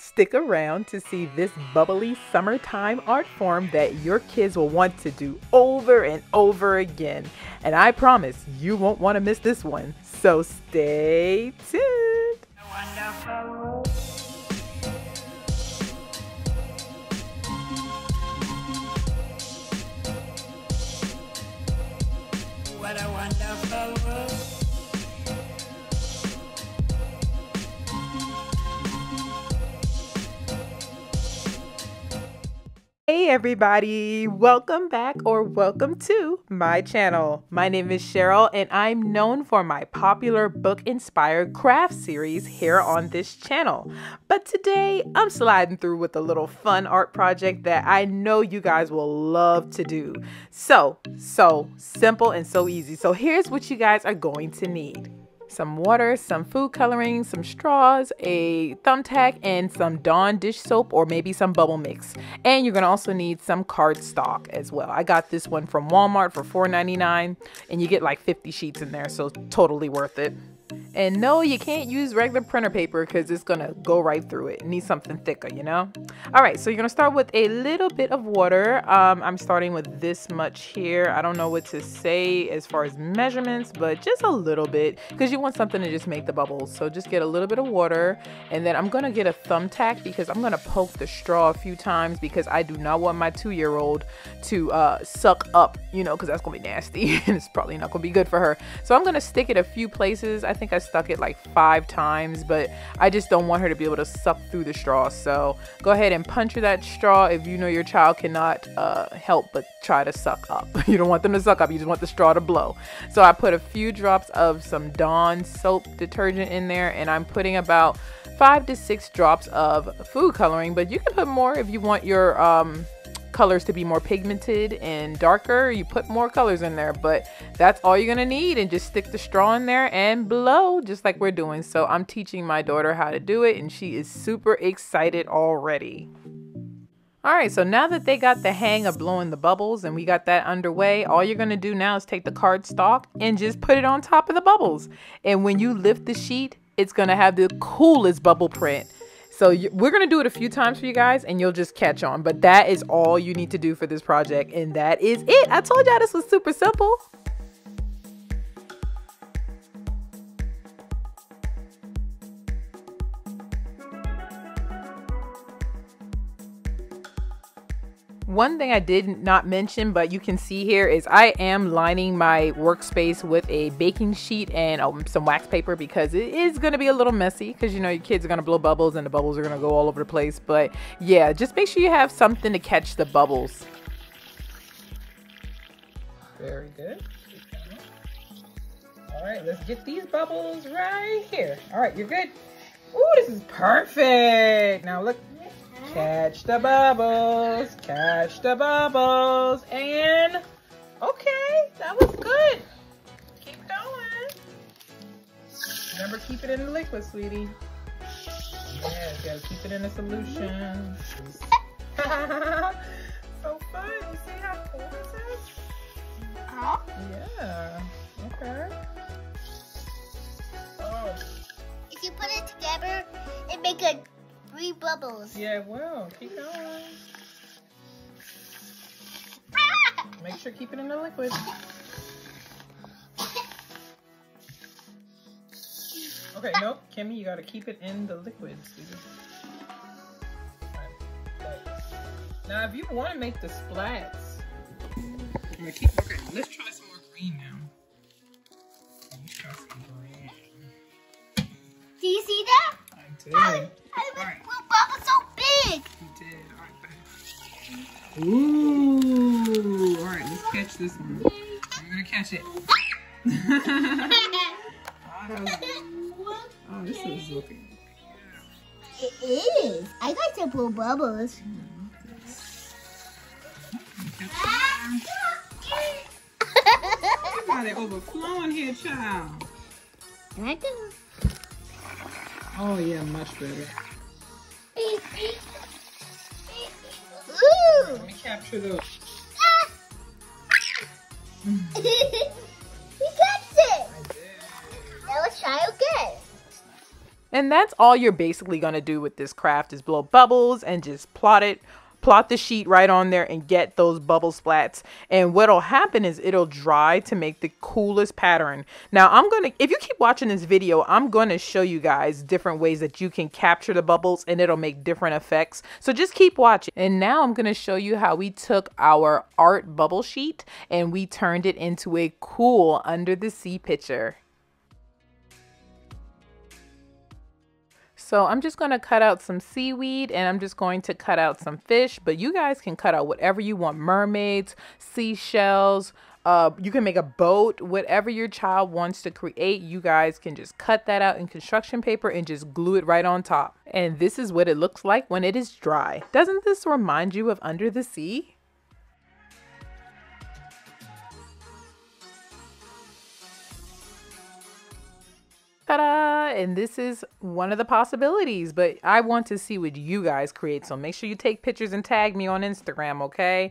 Stick around to see this bubbly summertime art form that your kids will want to do over and over again. And I promise you won't want to miss this one. So stay tuned. Wonderful. What a wonderful world. Hey everybody, welcome back or welcome to my channel. My name is Cheryl and I'm known for my popular book-inspired craft series here on this channel. But today I'm sliding through with a little fun art project that I know you guys will love to do. So simple and so easy. So here's what you guys are going to need. Some water, some food coloring, some straws, a thumbtack, and some Dawn dish soap or maybe some bubble mix. And you're going to also need some cardstock as well. I got this one from Walmart for $4.99 and you get like 50 sheets in there, so totally worth it. And no, you can't use regular printer paper because it's going to go right through it. It needs something thicker, you know? All right, so you're going to start with a little bit of water. I'm starting with this much here. I don't know what to say as far as measurements, but just a little bit because you want something to just make the bubbles. So just get a little bit of water, and then I'm going to get a thumbtack because I'm going to poke the straw a few times because I do not want my 2-year-old to suck up, you know, because that's going to be nasty and it's probably not going to be good for her. So I'm going to stick it a few places. I think I stuck it like 5 times, but I just don't want her to be able to suck through the straw. So go ahead and puncture that straw if you know your child cannot help but try to suck up. You don't want them to suck up, you just want the straw to blow. So I put a few drops of some Dawn soap detergent in there, and I'm putting about 5 to 6 drops of food coloring, but you can put more if you want your colors to be more pigmented and darker. You put more colors in there, but that's all you're gonna need, and just stick the straw in there and blow just like we're doing. So I'm teaching my daughter how to do it and she is super excited already. All right, so now that they got the hang of blowing the bubbles and we got that underway, all you're gonna do now is take the cardstock and just put it on top of the bubbles. And when you lift the sheet, it's gonna have the coolest bubble print. So we're going to do it a few times for you guys and you'll just catch on. But that is all you need to do for this project. And that is it. I told y'all this was super simple. One thing I did not mention, but you can see here, is I am lining my workspace with a baking sheet and some wax paper because it is going to be a little messy because, you know, your kids are going to blow bubbles and the bubbles are going to go all over the place. But yeah, just make sure you have something to catch the bubbles. Very good. All right, let's get these bubbles right here. All right, you're good. Ooh, this is perfect. Now look. Catch the bubbles, and okay, that was good. Keep going. Remember, keep it in the liquid, sweetie. Yeah, you gotta keep it in the solution. So fun. You see how cool this is? Yeah. Okay. Oh. If you put it together, it makes a 3 bubbles. Yeah, well, keep going. Make sure keep it in the liquid. Okay, nope, Kimmy, you gotta keep it in the liquid, sweetie. Okay. Now, if you want to make the splats, okay, let's try some more green now. Let's try some green. Do you see that? I did. Right. Bubble so big. You did. All right, ooh. All right, let's catch this one. I'm gonna catch it. Oh, this is looking beautiful. It is. I like to blow bubbles. You got it overflowing here, child. I do. Oh yeah, much better. Ooh. Let me capture those. He catched it. I did. Now let's try again. And that's all you're basically going to do with this craft is blow bubbles and just plot the sheet right on there and get those bubble splats. And what'll happen is it'll dry to make the coolest pattern. Now if you keep watching this video, I'm going to show you guys different ways that you can capture the bubbles and it'll make different effects. So just keep watching. And now I'm going to show you how we took our art bubble sheet and we turned it into a cool under the sea picture. So I'm just going to cut out some seaweed and I'm just going to cut out some fish, but you guys can cut out whatever you want. Mermaids, seashells, you can make a boat, whatever your child wants to create. You guys can just cut that out in construction paper and just glue it right on top. And this is what it looks like when it is dry. Doesn't this remind you of Under the Sea? Ta-da! And this is one of the possibilities, but I want to see what you guys create. So make sure you take pictures and tag me on Instagram, okay?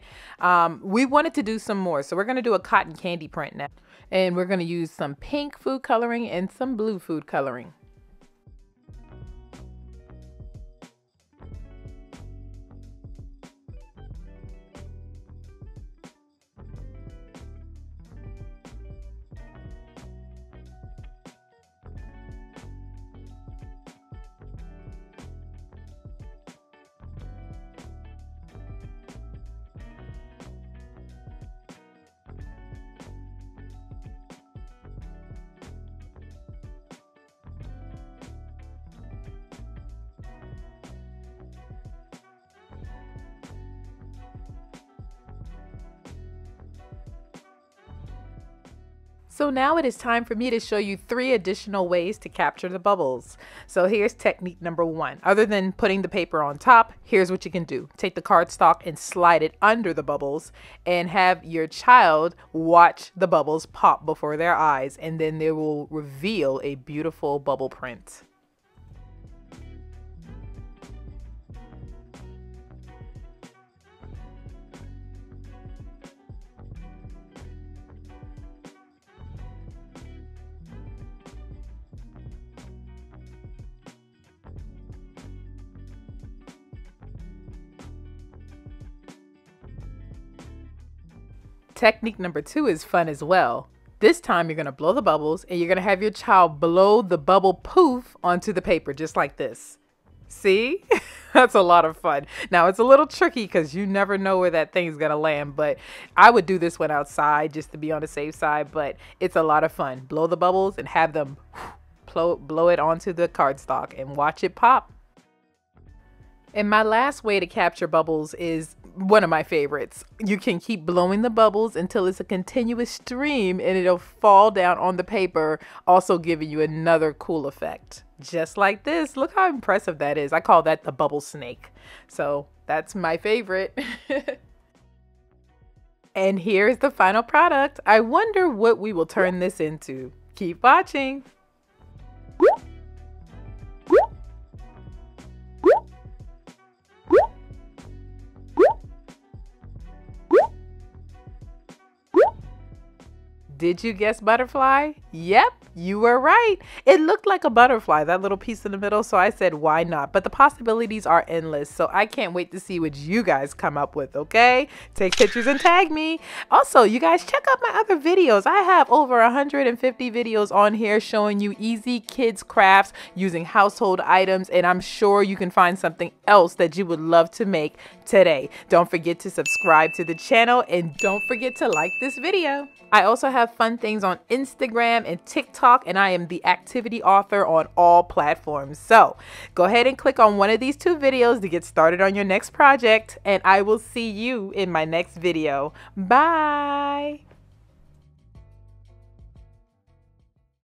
We wanted to do some more, so we're going to do a cotton candy print now. And we're going to use some pink food coloring and some blue food coloring. So now it is time for me to show you 3 additional ways to capture the bubbles. So here's technique number 1. Other than putting the paper on top, here's what you can do. Take the cardstock and slide it under the bubbles and have your child watch the bubbles pop before their eyes, and then they will reveal a beautiful bubble print. Technique number 2 is fun as well. This time you're going to blow the bubbles and you're going to have your child blow the bubble poof onto the paper just like this. See? That's a lot of fun. Now it's a little tricky because you never know where that thing's going to land, but I would do this one outside just to be on the safe side, but it's a lot of fun. Blow the bubbles and have them blow it onto the cardstock and watch it pop. And my last way to capture bubbles is one of my favorites. You can keep blowing the bubbles until it's a continuous stream and it'll fall down on the paper, also giving you another cool effect. Just like this. Look how impressive that is. I call that the bubble snake. So that's my favorite. And here's the final product. I wonder what we will turn this into. Keep watching. Did you guess butterfly? Yep, you were right. It looked like a butterfly, that little piece in the middle, so I said why not? But the possibilities are endless, so I can't wait to see what you guys come up with, okay? Take pictures and tag me. Also, you guys check out my other videos. I have over 150 videos on here showing you easy kids crafts using household items, and I'm sure you can find something else that you would love to make today. Don't forget to subscribe to the channel and don't forget to like this video. I also have fun things on Instagram and TikTok, and I am the activity author on all platforms. So go ahead and click on one of these 2 videos to get started on your next project, and I will see you in my next video. Bye.